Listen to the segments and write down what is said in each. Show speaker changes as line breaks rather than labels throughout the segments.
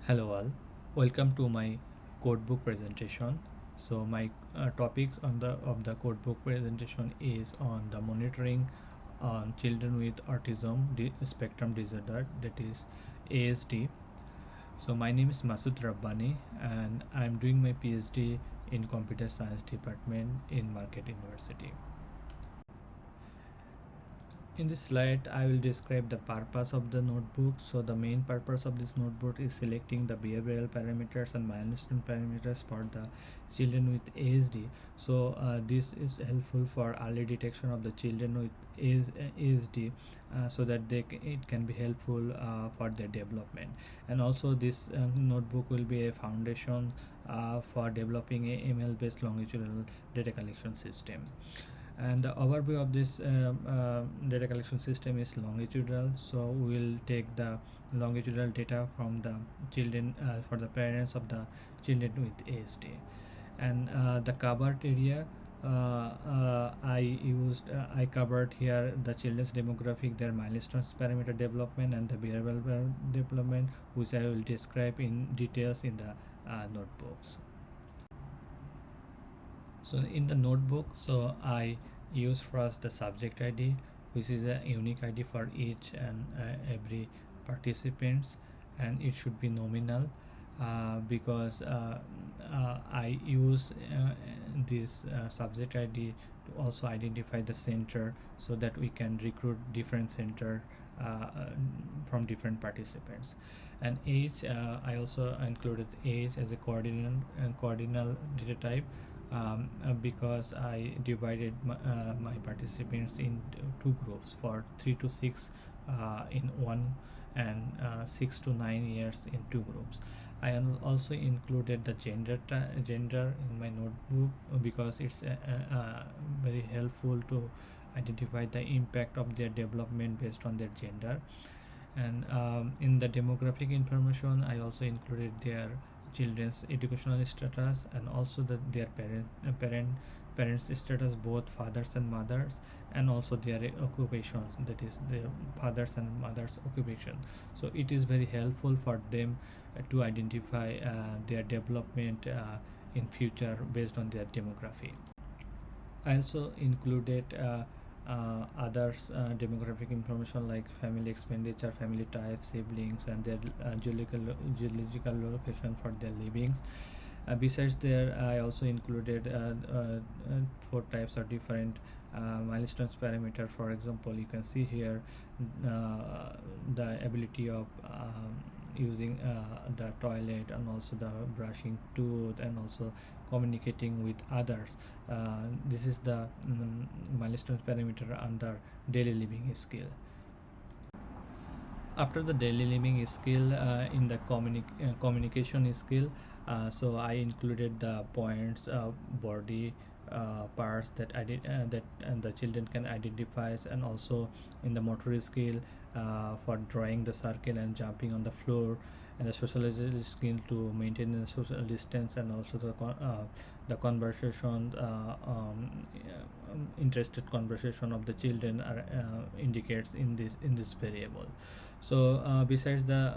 Hello all, welcome to my codebook presentation. So my topics on the of the codebook presentation is on the monitoring on children with autism spectrum disorder, that is ASD. So my name is Masud Rabbani and I am doing my PhD in computer science department in Marquette University. In this slide, I will describe the purpose of the notebook. So the main purpose of this notebook is selecting the behavioral parameters and milestone parameters for the children with ASD. So this is helpful for early detection of the children with ASD, so that it can be helpful for their development. And also this notebook will be a foundation for developing a ML-based longitudinal data collection system. And the overview of this data collection system is longitudinal. So we will take the longitudinal data from the children for the parents of the children with ASD. And the covered area, I covered here the children's demographic, their milestones parameter development, and the behavioral development, which I will describe in details in the notebooks. So in the notebook, so I use first the subject ID, which is a unique ID for each and every participants, and it should be nominal, because I use this subject ID to also identify the center, so that we can recruit different center from different participants. And age, I also included age as a cardinal data type, because I divided my participants in two groups, for 3 to 6 in one, and 6 to 9 years in two groups. I also included the gender in my notebook, because it's very helpful to identify the impact of their development based on their gender. And in the demographic information, I also included their children's educational status, and also their parents status, both fathers and mothers, and also their occupations, that is their fathers and mothers occupation. So it is very helpful for them to identify their development in future based on their demography. I also included others demographic information like family expenditure, family type, siblings, and their geological location for their livings. Besides there, I also included four types of different milestones parameter. For example, you can see here the ability of using the toilet, and also the brushing tooth, and also communicating with others. This is the milestones parameter under daily living skill. After the daily living skill, in the communication skill, so I included the points, body parts that the children can identify, and also in the motor skill, for drawing the circle and jumping on the floor, and the socialization skill to maintain the social distance, and also the conversation, interested conversation of the children are indicates in this variable. So besides the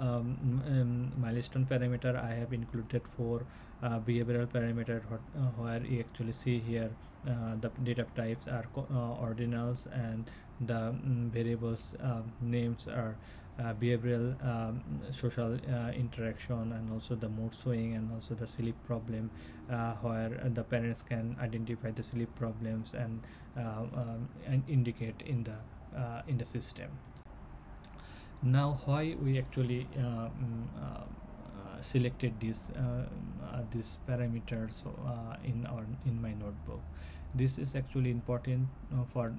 milestone parameter, I have included four behavioral parameter, where you actually see here the data types are ordinals, and the variables names are behavioral, social interaction, and also the mood swing, and also the sleep problem, where the parents can identify the sleep problems and indicate in the system. Now, why we actually selected these parameters in my notebook? This is actually important for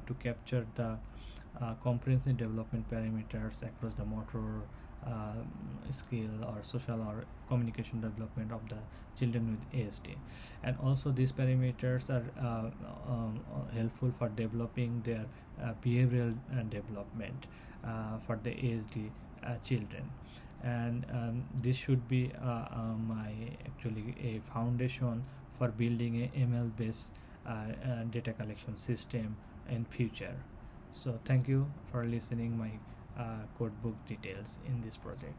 to capture the comprehensive development parameters across the motor, skill, or social or communication development of the children with ASD. And also these parameters are helpful for developing their behavioral development for the ASD children. And this should be my actually a foundation for building a ML based data collection system in future. So thank you for listening my codebook details in this project.